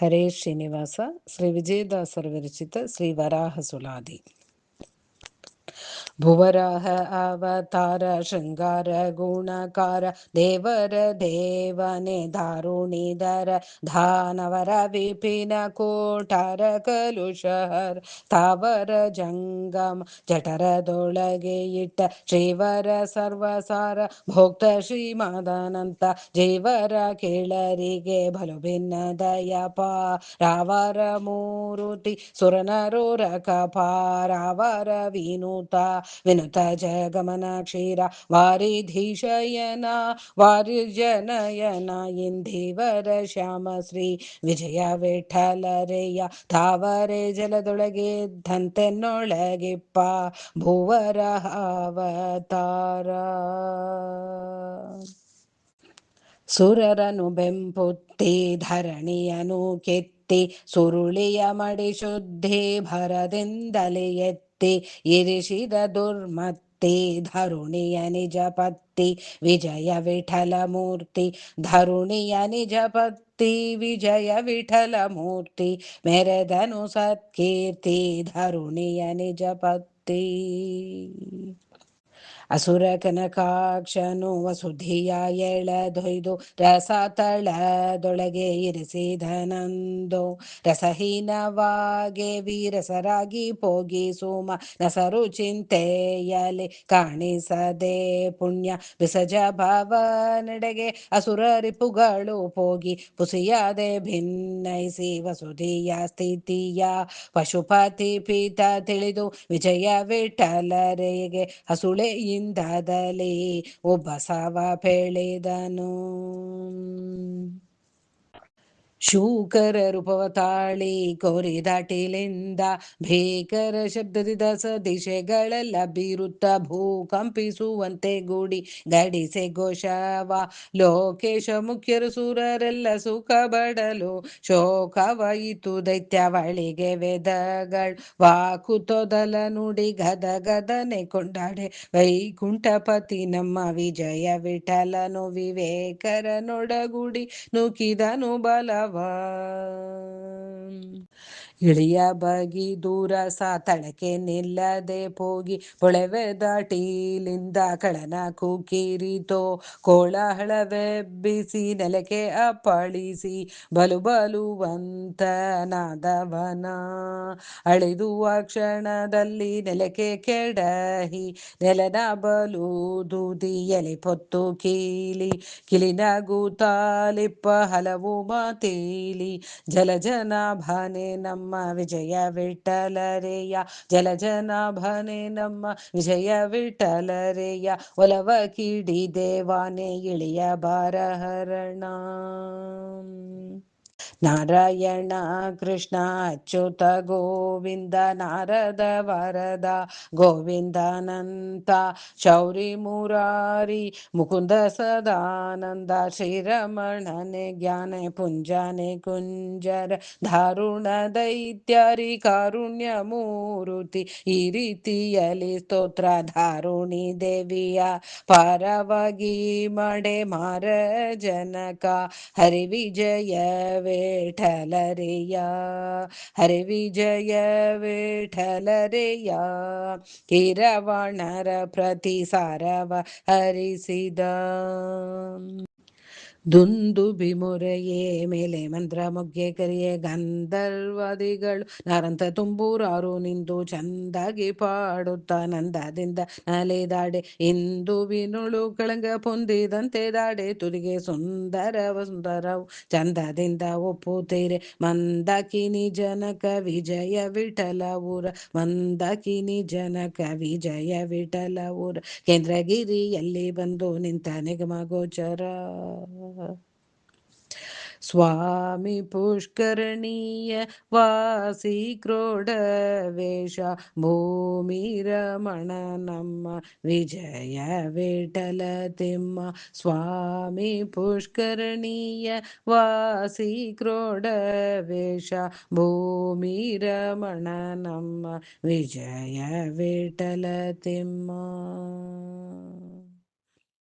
ಹರೇ ಶ್ರೀನಿವಾಸ. ಶ್ರೀ ವಿಜಯದಾಸರು ವಿರಚಿತ ಶ್ರೀ ವರಾಹ ಸುಳಾದಿ. ಭುವರಾಹ ಅವತಾರ ಶೃಂಗಾರ ಗುಣಕಾರ ದೇವರ ದೇವನೇ ದಾರುಣಿಧರ ಧಾನವರ ವಿಪಿನ ಕೋಟಾರ ಕಲುಷಹರ ತಾವರ ಜಂಗಮ ಜಠರದೊಳಗೆ ಇಟ್ಟ ಶ್ರೀವರ ಸರ್ವಸಾರ ಭೋಕ್ತ ಶ್ರೀಮದನಂತ ಜೀವರ ಕೇಳರಿಗೆ ಬಲು ಭಿನ್ನ ದಯಪ ರಾವರ ಮೂರುತಿ ಸುರನರೋರ ಕಪಾರಾವರ ವಿನುತ ವಿನುತ ಜಗಮನ ಕ್ಷೀರ ವಾರಿಧೀಶಯನ ವಾರಿಜನಯನ ಇಂದಿವರ ಶ್ಯಾಮ ಶ್ರೀ ವಿಜಯ ವಿಠಲರೆಯ ತಾವರೆ ಜಲದೊಳಗೆದ್ದಂತೆನ್ನೊಳಗಿಪ್ಪ ಭುವರ ಅವತಾರ. ಸುರರನು ಬೆಂಪುತ್ತಿ ಧರಣಿಯನು ಕೆತ್ತಿ ಸುರುಳಿಯ ಮಡಿ ಶುದ್ಧಿ ಭರದಿಂದಲೇ ಎತ್ತಿ ಇರಿಸಿದ ದುರ್ಮತ್ತಿ ಧರುಣಿಯ ನಿಜ ಪತ್ತಿ ವಿಜಯ ವಿಠಲ ಮೂರ್ತಿ ಧರುಣಿಯ ನಿಜ ಪತ್ತಿ ವಿಜಯ ವಿಠಲ ಮೂರ್ತಿ ಮೆರೆದನು ಸತ್ಕೀರ್ತಿ ಧರುಣಿಯ ನಿಜ ಪತ್ತಿ. ಅಸುರ ಕನಕಾಕ್ಷನು ವಸುಧಿಯ ಎಳೆದೊಯ್ದು ರಸತಳದೊಳಗೆ ಇರಿಸಿದನಂದು ರಸಹೀನವಾಗಿ ವೀರಸರಾಗಿ ಪೋಗಿ ಸುಮ ನಸರು ಚಿಂತೆಯಲಿ ಕಾಣಿಸದೆ ಪುಣ್ಯ ವಿಸಜ ಭಾವ ನಡೆಗೆ ಅಸುರ ರಿಪುಗಳು ಪೋಗಿ ಪುಸಿಯಾದೆ ಭಿನ್ನೈಸಿ ವಸುಧಿಯ ಸ್ಥಿತಿಯ ಪಶುಪತಿ ಪೀತ ತಿಳಿದು ವಿಜಯ ವಿಠಲರೆಗೆ ಹಸುಳೆಯಿಂದಲೇ ಒಬ್ಬ ಸಾವ ಪೆಳೆದನು. ಶೂಕರ ರೂಪವ ತಾಳಿ ಕೋರಿ ದಾಟಿಲಿಂದ ಭೀಕರ ಶಬ್ದದಿ ದಸ ದಿಶೆಗಳೆಲ್ಲ ಬೀರುತ್ತ ಭೂಕಂಪಿಸುವಂತೆ ಗೂಡಿ ಗಡಿಸೆ ಘೋಷವ ಲೋಕೇಶ ಮುಖ್ಯರು ಸೂರರೆಲ್ಲ ಸುಖ ಬಡಲು ಶೋಕವಾಯಿತು ದೈತ್ಯವಳಿಗೆ ವೇದಗಳು ವಾಕುತೊದಲ ನುಡಿ ಗದ ಗದನೆ ಕೊಂಡಾಡೆ ವೈಕುಂಠಪತಿ ನಮ್ಮ ವಿಜಯ ವಿಠಲನು ವಿವೇಕರ ನೊಡಗೂಡಿ ನೂಕಿದನು ಬಲವ. ಇಳಿಯ ಬಗಿ ದೂರ ಸಾತಳಕ್ಕೆ ನಿಲ್ಲದೆ ಪೋಗಿ ಪೊಳೆವೆ ದಾಟಿಲಿಂದ ಕಳನ ಕುಕಿರಿತೋ ಕೋಳಹಳವೆಬ್ಬಿಸಿ ನೆಲಕ್ಕೆ ಅಪ್ಪಳಿಸಿ ಬಲು ಬಲುವಂತ ನಾದವನ ಅಳಿದು ಆ ಕ್ಷಣದಲ್ಲಿ ನೆಲಕ್ಕೆ ಕೆಡಹಿ ನೆಲನ ಬಲು ದೂದಿಯಲಿ ಪೊತ್ತು ಕೀಲಿ ಕಿಲಿನಗೂತಾಲಿಪ್ಪ ಹಲವು ಮಾತೇಲಿ ಜಲಜನಾಭನೆ ನಮ್ಮ ವಿಜಯ ವಿಠಲರೆಯ ಜಲಜನಾಭನೆ ನಮ್ಮ ವಿಜಯ ವಿಠಲರೆಯ ಒಲವ ಕಿಡಿ ದೇವಾನೆ ಇಳಿಯ ಬಾರಹರಣ. ನಾರಾಯಣ ಕೃಷ್ಣ ಅಚ್ಯುತ ಗೋವಿಂದ ನಾರದ ವರದ ಗೋವಿಂದಾನಂತ ಶೌರಿ ಮುರಾರಿ ಮುಕುಂದ ಸದಾನಂದ ಶ್ರೀರಮಣನೆ ಜ್ಞಾನ ಪುಂಜಾನೆ ಕುಂಜರ ದಾರುಣ ದೈತ್ಯರಿ ಕಾರುಣ್ಯ ಮೂರುತಿ ಈ ರೀತಿಯಲ್ಲಿ ಸ್ತೋತ್ರ ಧಾರುಣಿ ದೇವಿಯ ಪಾರವಾಗಿ ಮಡೆ ಮಾರ ಜನಕ ಹರಿ ವಿಜಯ ವಿಠಲರೆಯ ಹರಿ ವಿಜಯ ವಿಠಲರೆಯ ಕೀರವಾಣರ ಪ್ರತಿಸಾರವ ಹರಿಸಿದ. ದುಂದುಬಿ ಮೊರೆಯೇ ಮೇಲೆ ಮಂತ್ರ ಮೊಗ್ಗೆ ಕರಿಯೇ ಗಂಧರ್ವಾದಿಗಳು ನಾರಂತ ತುಂಬೂರಾರು ನಿಂದು ಚಂದಾಗಿ ಪಾಡುತ್ತ ನಂದದಿಂದ ನಲಿದಾಡೆ ಇಂದುವಿನುಳು ಕಳಂಗ ಪೊಂದಿದಂತೆ ದಾಡೆ ತುದಿಗೆ ಸುಂದರವ ಸುಂದರವು ಚಂದದಿಂದ ಒಪ್ಪುತ್ತೀರೆ ಮಂದಾಕಿನಿ ಜನಕ ವಿಜಯ ವಿಠಲ ಊರ ಮಂದಾಕಿನಿ ಜನಕ ವಿಜಯ ವಿಠಲ ಊರ ಕೇಂದ್ರಗಿರಿಯಲ್ಲಿ ಬಂದು ನಿಂತ ನಿಗಮ ಗೋಚರ. ಸ್ವಾಮಿ ಪುಷ್ಕರಣೀಯ ವಾಸಿ ಕ್ರೋಢವೇಷ ಭೂಮಿ ರಮಣ ನಮ್ಮ ವಿಜಯ ವಿಠಲ ತಿಮ್ಮ ಸ್ವಾಮಿ ಪುಷ್ಕರಣೀಯ ವಾಸಿ ಕ್ರೋಢವೇಷ ಭೂಮಿ ರಮಣ ನಮ್ಮ ವಿಜಯ ವಿಠಲ ತಿಮ್ಮ.